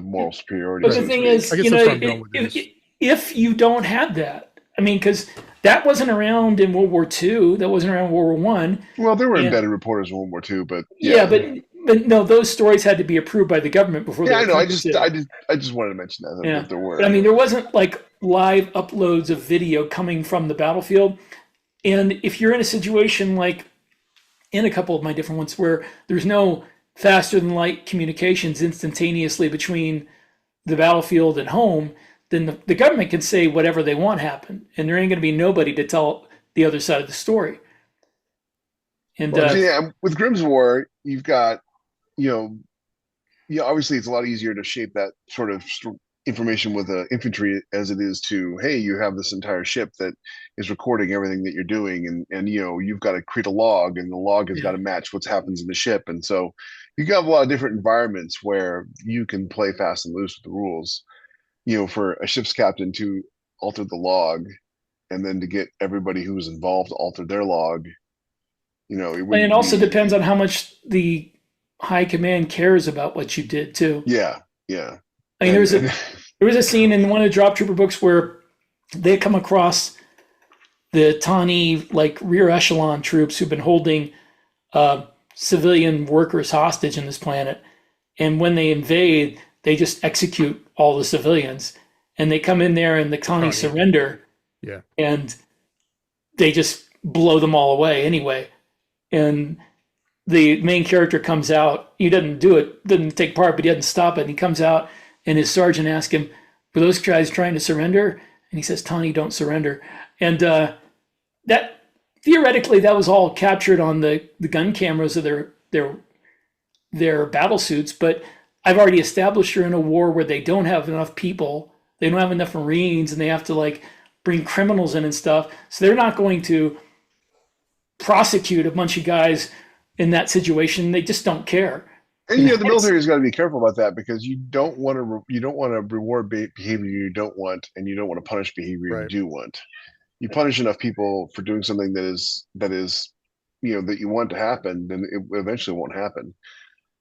Speaker 4: moral superiority,
Speaker 3: but the
Speaker 2: Right.
Speaker 4: so to
Speaker 3: thing
Speaker 4: speak.
Speaker 2: I
Speaker 3: is,
Speaker 2: guess that's where I'm going with this.
Speaker 3: if you don't have that, I mean, because that wasn't around in World War II, that wasn't around World War One,
Speaker 4: Well, there were
Speaker 3: and
Speaker 4: embedded reporters in World War II, but
Speaker 3: yeah,
Speaker 4: yeah,
Speaker 3: but no, those stories had to be approved by the government before they
Speaker 4: yeah, I
Speaker 3: were
Speaker 4: know.
Speaker 3: considered.
Speaker 4: I just wanted to mention that
Speaker 3: Yeah,
Speaker 4: there
Speaker 3: but I
Speaker 4: were.
Speaker 3: mean, there wasn't like live uploads of video coming from the battlefield. And if you're in a situation like in a couple of my different ones where there's no faster than light communications instantaneously between the battlefield and home, then the government can say whatever they want happen, and there ain't going to be nobody to tell the other side of the story. And
Speaker 2: Well, and
Speaker 4: So
Speaker 2: that's
Speaker 4: yeah, with Grimm's War, you've got you know obviously it's a lot easier to shape that sort of information with infantry as it is to, hey, you have this entire ship that is recording everything that you're doing, and you've got to create a log, and the log has got
Speaker 3: yeah.
Speaker 4: to match what happens in the ship, and so you got a lot of different environments where you can play fast and loose with the rules. For a ship's captain to alter the log and then to get everybody who was involved to alter their log, it
Speaker 3: And it
Speaker 4: wouldn't
Speaker 3: also
Speaker 4: be.
Speaker 3: depends on how much the high command cares about what you did too.
Speaker 4: Yeah, yeah,
Speaker 3: I mean,
Speaker 4: and and
Speaker 3: there was a scene in one of the drop trooper books where they come across the Tani like rear echelon troops who've been holding civilian workers hostage in this planet, and when they invade, they just execute all the civilians, and they come in there and the Tani
Speaker 2: oh yeah,
Speaker 3: surrender,
Speaker 2: yeah.
Speaker 3: and they just blow them all away anyway. And the main character comes out. He doesn't do it, doesn't take part, but he doesn't stop it. And he comes out, and his sergeant asks him, "Were those guys trying to surrender?" And he says, "Tani, don't surrender." And that theoretically, that was all captured on the gun cameras of their battle suits. But I've already established you're in a war where they don't have enough people, they don't have enough Marines, and they have to like bring criminals in and stuff. So they're not going to prosecute a bunch of guys in that situation. They just don't care.
Speaker 4: And the military has got to be careful about that because you don't want to reward behavior you don't want, and you don't want to punish behavior you
Speaker 2: Right.
Speaker 4: do want. You punish enough people for doing something that is that you want to happen, then it eventually won't happen.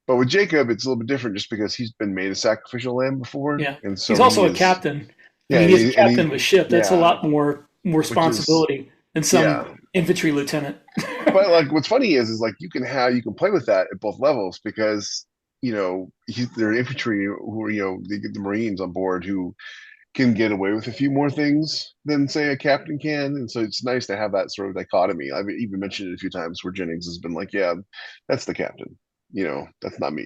Speaker 4: But with Jacob, it's a little bit different just because he's been made a sacrificial lamb before,
Speaker 3: Yeah,
Speaker 4: and
Speaker 3: he's
Speaker 4: so he
Speaker 3: also a
Speaker 4: is.
Speaker 3: captain. I
Speaker 4: Yeah,
Speaker 3: mean, he's a
Speaker 4: and
Speaker 3: captain of a ship. That's a
Speaker 4: yeah,
Speaker 3: lot more
Speaker 4: which is
Speaker 3: responsibility than some
Speaker 4: yeah.
Speaker 3: infantry lieutenant.
Speaker 4: But like, what's funny is like you can play with that at both levels because there are infantry who are they get the Marines on board who can get away with a few more things than say a captain can, and so it's nice to have that sort of dichotomy. I've even mentioned it a few times where Jennings has been like, "Yeah, that's the captain. That's not me."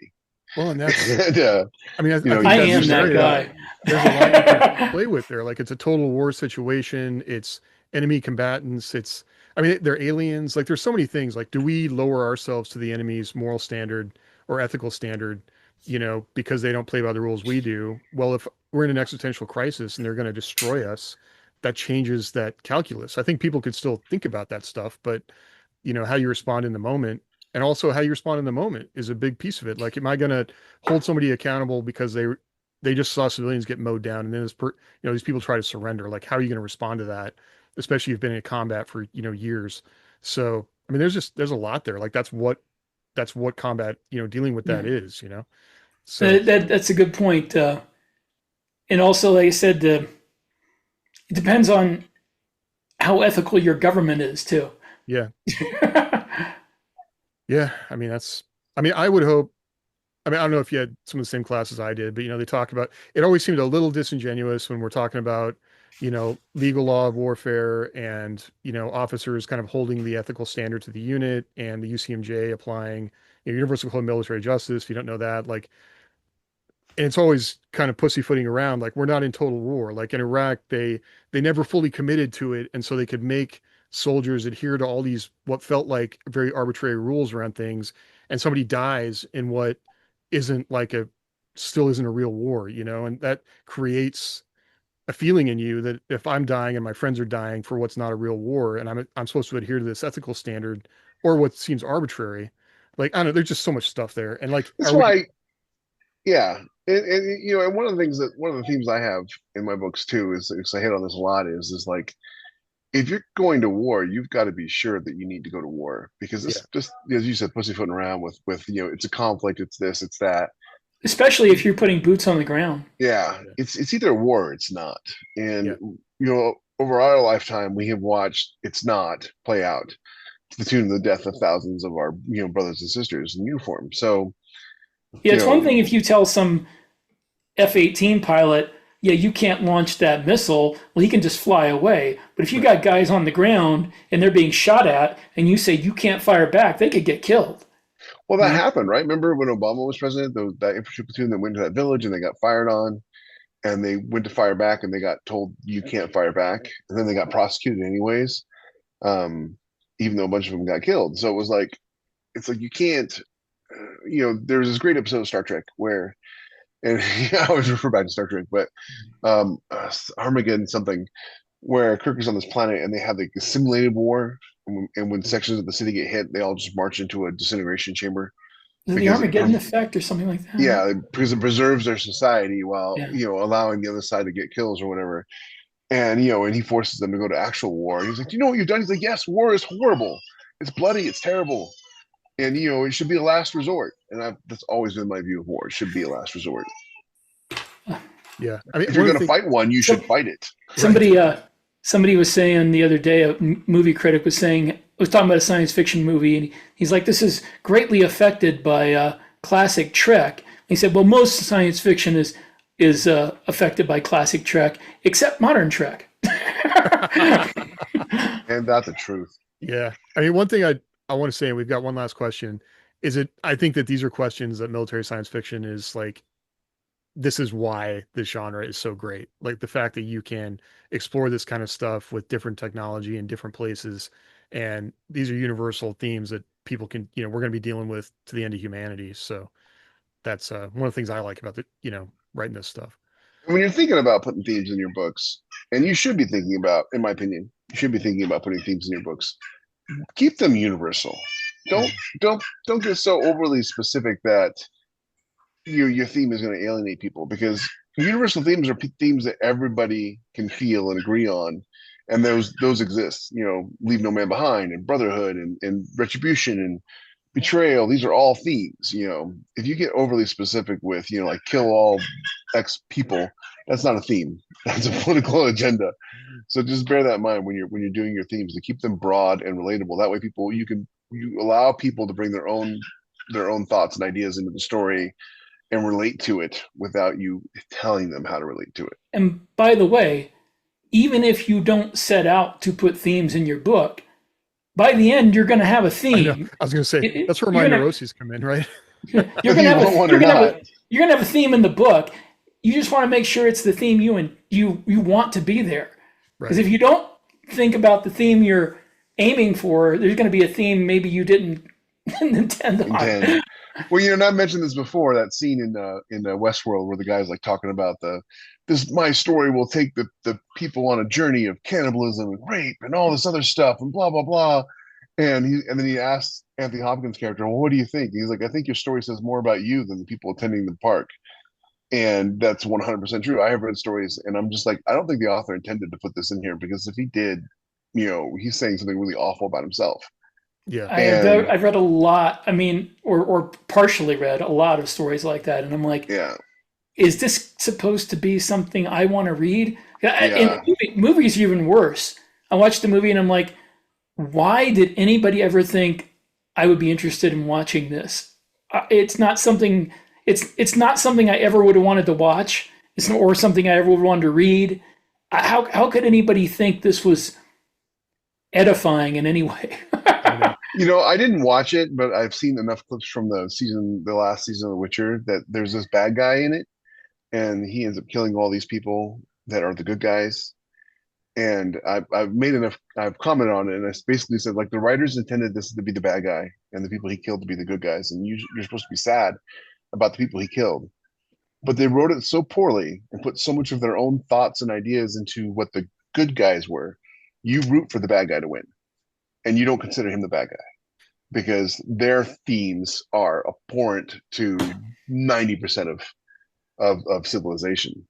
Speaker 2: Well, and that's,
Speaker 4: and,
Speaker 2: I mean, I think
Speaker 3: I
Speaker 2: that's
Speaker 3: am
Speaker 2: the
Speaker 3: that
Speaker 2: area.
Speaker 3: guy.
Speaker 2: There's a lot you can play with there. Like it's a total war situation. It's enemy combatants. I mean, they're aliens. Like there's so many things. Like, do we lower ourselves to the enemy's moral standard or ethical standard, because they don't play by the rules we do? Well, if we're in an existential crisis and they're going to destroy us, that changes that calculus. I think people could still think about that stuff, but how you respond in the moment and also how you respond in the moment is a big piece of it. Like, am I going to hold somebody accountable because they just saw civilians get mowed down and then these people try to surrender? Like, how are you going to respond to that, especially if you've been in combat for years? So I mean, there's a lot there. Like that's what combat, dealing with that
Speaker 3: Yeah.
Speaker 2: is. So
Speaker 3: That's a good point. And also, like I said, it depends on how ethical your government is too.
Speaker 2: Yeah. Yeah. I mean, I would hope, I mean, I don't know if you had some of the same classes I did, but they talk about it always seemed a little disingenuous when we're talking about, legal law of warfare and, officers kind of holding the ethical standard to the unit and the UCMJ applying, Universal Code of Military Justice. If you don't know that, like, and it's always kind of pussyfooting around, like we're not in total war. Like in Iraq, they never fully committed to it, and so they could make soldiers adhere to all these what felt like very arbitrary rules around things, and somebody dies in what isn't like a still isn't a real war, and that creates a feeling in you that if I'm dying and my friends are dying for what's not a real war, and I'm supposed to adhere to this ethical standard or what seems arbitrary, like I don't know, there's just so much stuff there, and like,
Speaker 4: That's
Speaker 2: are we?
Speaker 4: why, yeah. And one of the things that one of the themes I have in my books too is I hit on this a lot is like if you're going to war, you've got to be sure that you need to go to war because
Speaker 2: Yeah,
Speaker 4: this just as you said, pussyfooting around with it's a conflict, it's this, it's that.
Speaker 3: Especially if you're putting boots on the ground.
Speaker 4: Yeah,
Speaker 2: yeah,
Speaker 4: it's either a war or it's not. And
Speaker 2: yeah,
Speaker 4: over our lifetime, we have watched it's not play out to the tune of the death of thousands of our brothers and sisters in uniform. So
Speaker 3: Yeah,
Speaker 4: you
Speaker 3: it's one
Speaker 4: know,
Speaker 3: thing if you tell some F-18 pilot, yeah, you can't launch that missile. Well, he can just fly away. But if you got guys on the ground and they're being shot at, and you say you can't fire back, they could get killed.
Speaker 4: well,
Speaker 3: You
Speaker 4: that
Speaker 3: know?
Speaker 4: happened, right? Remember when Obama was president, that infantry platoon that went to that village and they got fired on, and they went to fire back, and they got told you can't fire back, and then they got prosecuted anyways, um, even though a bunch of them got killed. So it's like you can't. There's this great episode of Star Trek where, and I always refer back to Star Trek, but Armageddon something where Kirk is on this planet and they have like a simulated war, and when sections of the city get hit, they all just march into a disintegration chamber
Speaker 3: Is it the
Speaker 4: because
Speaker 3: Armageddon effect or something like that?
Speaker 4: yeah, because it preserves their society while
Speaker 3: Yeah.
Speaker 4: allowing the other side to get kills or whatever. And and he forces them to go to actual war. And he's like, "Do you know what you've done?" He's like, "Yes, war is horrible. It's bloody. It's terrible. And it should be a last resort." And that's always been my view of war. It should be a last resort.
Speaker 2: yeah. I mean,
Speaker 4: If you're
Speaker 2: one of
Speaker 4: going
Speaker 2: the
Speaker 4: to
Speaker 2: things,
Speaker 4: fight one, you should fight it.
Speaker 3: Somebody, somebody was saying the other day, a movie critic was talking about a science fiction movie, and he's like, "This is greatly affected by classic Trek." He said, "Well, most science fiction is affected by classic Trek, except modern Trek."
Speaker 4: And that's the truth.
Speaker 2: yeah. I mean, one thing I want to say, and we've got one last question, is I think that these are questions that military science fiction is like, this is why this genre is so great. Like the fact that you can explore this kind of stuff with different technology in different places. And these are universal themes that people can, we're going to be dealing with to the end of humanity. So that's one of the things I like about writing this stuff.
Speaker 4: When you're thinking about putting themes in your books, and you should be thinking about, in my opinion, you should be thinking about putting themes in your books. Keep them universal. Don't don't get so overly specific that your theme is going to alienate people because universal themes are themes that everybody can feel and agree on, and those exist. Leave no man behind, and brotherhood, and retribution, and betrayal. These are all themes. If you get overly specific with like kill all X people, that's not a theme. That's a political agenda. So just bear that in mind when you're doing your themes, to keep them broad and relatable. That way, you allow people to bring their own thoughts and ideas into the story and relate to it without you telling them how to relate to it.
Speaker 3: And by the way, even if you don't set out to put themes in your book, by the end you're going to have a
Speaker 2: I know.
Speaker 3: theme.
Speaker 2: I was going to say, that's where
Speaker 3: You're
Speaker 2: my
Speaker 3: gonna,
Speaker 2: neuroses come in, right?
Speaker 3: you're going to have you're going to have a theme in the book. You just want to make sure it's the theme you want to be there. Because
Speaker 2: Right.
Speaker 3: if you don't think about the theme you're aiming for, there's going to be a theme maybe you didn't intend on.
Speaker 4: Well, I mentioned this before, that scene in Westworld where the guy's like talking about my story will take the people on a journey of cannibalism and rape and all this other stuff and blah blah blah. And then he asks Anthony Hopkins' character, "Well, what do you think?" He's like, "I think your story says more about you than the people attending the park." And that's 100% true. I have read stories, and I'm just like, I don't think the author intended to put this in here, because if he did, he's saying something really awful about himself.
Speaker 2: Yeah.
Speaker 3: I've read a lot. I mean, or partially read a lot of stories like that, and I'm like,
Speaker 4: Yeah,
Speaker 3: is this supposed to be something I want to read? And
Speaker 4: Yeah.
Speaker 3: movies are even worse. I watched the movie and I'm like, why did anybody ever think I would be interested in watching this? It's not something. It's not something I ever would have wanted to watch. It's not, or something I ever would want to read. How could anybody think this was edifying in any way?
Speaker 2: I know.
Speaker 4: I didn't watch it, but I've seen enough clips from the last season of The Witcher, that there's this bad guy in it, and he ends up killing all these people that are the good guys. And I've commented on it, and I basically said, like, the writers intended this to be the bad guy and the people he killed to be the good guys, and you're supposed to be sad about the people he killed. But they wrote it so poorly and put so much of their own thoughts and ideas into what the good guys were. You root for the bad guy to win, and you don't consider him the bad guy, because their themes are abhorrent to 90% of civilization.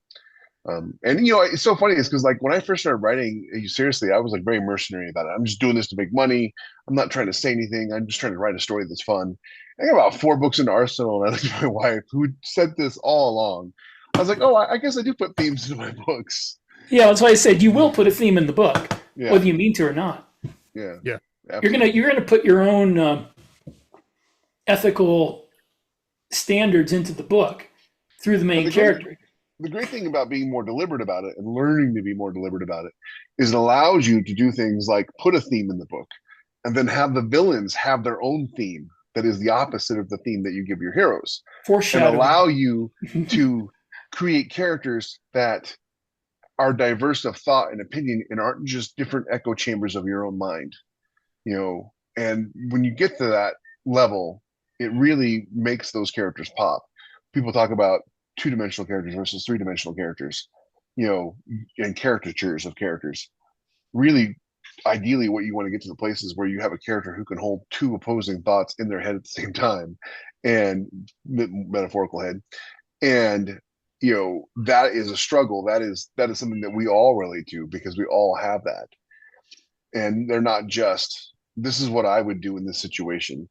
Speaker 4: And it's so funny, is because, like, when I first started writing, seriously, I was like very mercenary about it. I'm just doing this to make money. I'm not trying to say anything. I'm just trying to write a story that's fun. I got about 4 books into Arsenal, and I looked at my wife, who said this all along. I was like, oh, I guess I do put themes into my books.
Speaker 3: Yeah, that's why I said you will put a theme in the book,
Speaker 4: Yeah.
Speaker 3: whether you mean to or not.
Speaker 4: Yeah.
Speaker 2: Yeah.
Speaker 3: You're gonna put your own ethical standards into the book through the main character.
Speaker 4: The great thing about being more deliberate about it and learning to be more deliberate about it is it allows you to do things like put a theme in the book, and then have the villains have their own theme that is the opposite of the theme that you give your heroes, and
Speaker 3: Foreshadowing.
Speaker 4: allow you to create characters that are diverse of thought and opinion and aren't just different echo chambers of your own mind. And when you get to that level, it really makes those characters pop. People talk about 2-dimensional characters versus 3-dimensional characters, and caricatures of characters. Really, ideally, what you want to get to the places where you have a character who can hold 2 opposing thoughts in their head at the same time, and metaphorical head. And that is a struggle. That is something that we all relate to, because we all have that. And they're not just, this is what I would do in this situation.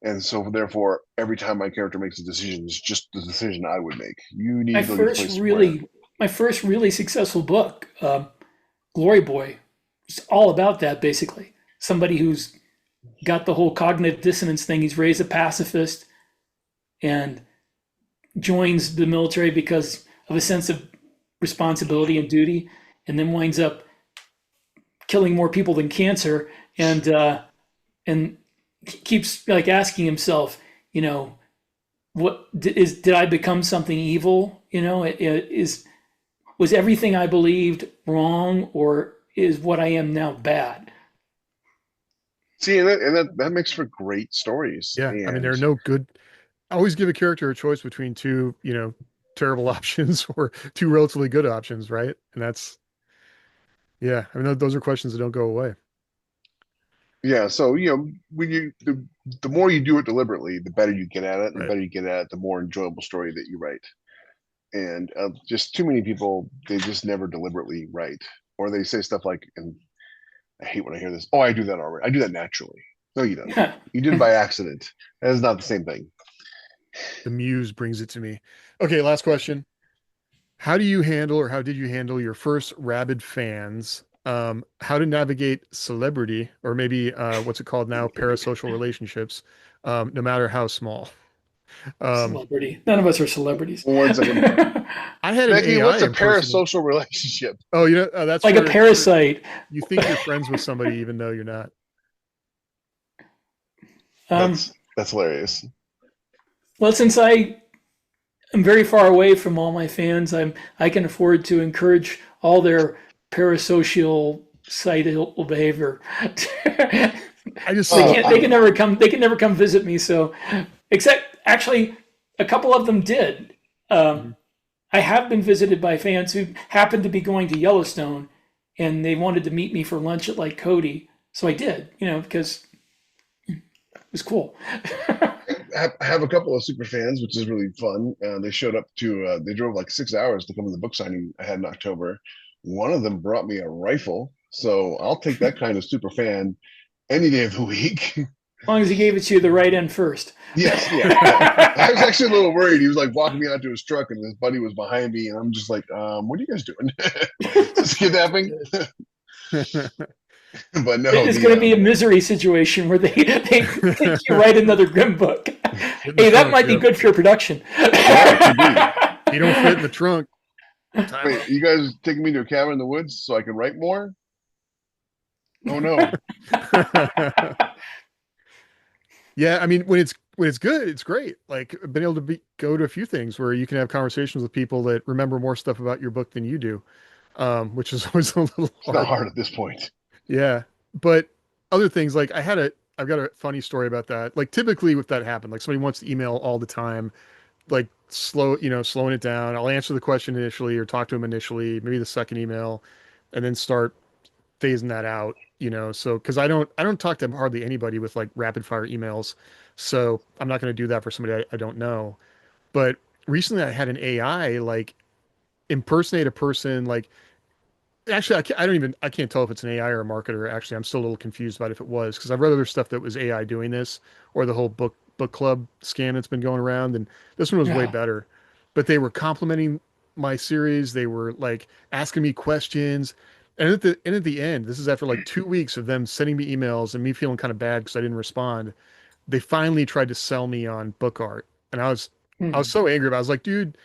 Speaker 4: And so, therefore, every time my character makes a decision, it's just the decision I would make. You need
Speaker 3: My
Speaker 4: to go to the place
Speaker 3: my first really successful book, Glory Boy, is all about that. Basically, somebody who's got the whole cognitive dissonance thing. He's raised a pacifist and joins the military because of a sense of responsibility and duty, and then winds up killing more people than cancer, and keeps like asking himself, what did I become something evil? Was everything I believed wrong, or is what I am now bad?
Speaker 4: See, and that makes for great stories.
Speaker 2: Yeah. I mean, there are no good. I always give a character a choice between 2, terrible options or 2 relatively good options, right? And that's, yeah. I mean, those are questions that don't go away.
Speaker 4: Yeah, so when the more you do it deliberately, the better you get at it, and
Speaker 2: Right.
Speaker 4: the better you get at it, the more enjoyable story that you write. And just too many people, they just never deliberately write, or they say stuff like, and I hate when I hear this, oh, I do that already. I do that naturally. No, you don't.
Speaker 3: Yeah.
Speaker 4: You did it by accident. That is not the same thing.
Speaker 2: The muse brings it to me. Okay, last question. How did you handle your first rabid fans? How to navigate celebrity, or maybe what's it called now, parasocial relationships, no matter how small.
Speaker 3: Celebrity. None of us are celebrities.
Speaker 4: 1 second.
Speaker 2: I had an
Speaker 4: Becky,
Speaker 2: AI
Speaker 4: what's a
Speaker 2: impersonator.
Speaker 4: parasocial relationship?
Speaker 2: Oh, that's
Speaker 3: Like a
Speaker 2: where
Speaker 3: parasite.
Speaker 2: you think you're friends with somebody even though you're not.
Speaker 4: That's hilarious.
Speaker 3: Well, since I am very far away from all my fans, I can afford to encourage all their parasocial site behavior.
Speaker 2: I just
Speaker 3: They can never come. They can never come visit me. So, except actually, a couple of them did. I have been visited by fans who happened to be going to Yellowstone, and they wanted to meet me for lunch at like Cody. So I did, because it was cool.
Speaker 4: I have a couple of super fans, which is really fun. They showed up they drove like 6 hours to come to the book signing I had in October. One of them brought me a rifle, so I'll take that kind of super fan any day of the week.
Speaker 3: As long as he gave it to you the right end first.
Speaker 4: Yes, yeah. I was actually a little worried. He was like walking me out to his truck, and his buddy was behind me, and I'm just like, "What are you guys doing? Just kidnapping?" But no,
Speaker 3: It's going to be a misery situation where they think you write another Grim book. Hey, that might be good for your production.
Speaker 2: You don't fit in the trunk.
Speaker 4: Wait, you guys taking me to a cabin in the woods so I can write more? Oh no.
Speaker 2: Yeah, I mean, when it's good, it's great. Like, I've been able to go to a few things where you can have conversations with people that remember more stuff about your book than you do, which is always a little
Speaker 4: It's not hard at this point.
Speaker 2: Yeah, but other things like I've got a funny story about that. Like, typically, if that happened, like somebody wants to email all the time, like slowing it down. I'll answer the question initially or talk to them initially, maybe the second email, and then start phasing that out. So because I don't talk to hardly anybody with like rapid fire emails, so I'm not going to do that for somebody I don't know. But recently, I had an AI like impersonate a person. Like, actually, I can't tell if it's an AI or a marketer. Actually, I'm still a little confused about if it was, because I've read other stuff that was AI doing this, or the whole book club scam that's been going around, and this one was way
Speaker 3: Yeah.
Speaker 2: better. But they were complimenting my series. They were like asking me questions. And at the end, this is after like 2 weeks of them sending me emails and me feeling kind of bad because I didn't respond. They finally tried to sell me on book art. And I was so angry about it. I was like, dude,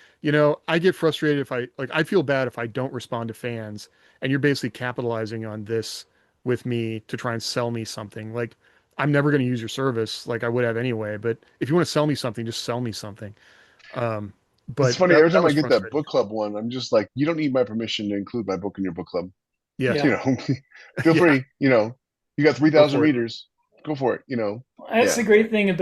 Speaker 2: I get frustrated if I feel bad if I don't respond to fans, and you're basically capitalizing on this with me to try and sell me something. Like, I'm never going to use your service like I would have anyway, but if you want to sell me something, just sell me something. Um,
Speaker 4: It's
Speaker 2: but
Speaker 4: funny,
Speaker 2: that
Speaker 4: every time I
Speaker 2: was
Speaker 4: get that
Speaker 2: frustrating.
Speaker 4: book club one, I'm just like, you don't need my permission to include my book in your book club.
Speaker 2: Yeah.
Speaker 3: Yeah.
Speaker 4: You know, feel
Speaker 2: Yeah.
Speaker 4: free, you got
Speaker 2: Go
Speaker 4: 3,000
Speaker 2: for it.
Speaker 4: readers. Go for it,
Speaker 3: That's
Speaker 4: Yeah.
Speaker 3: the great thing about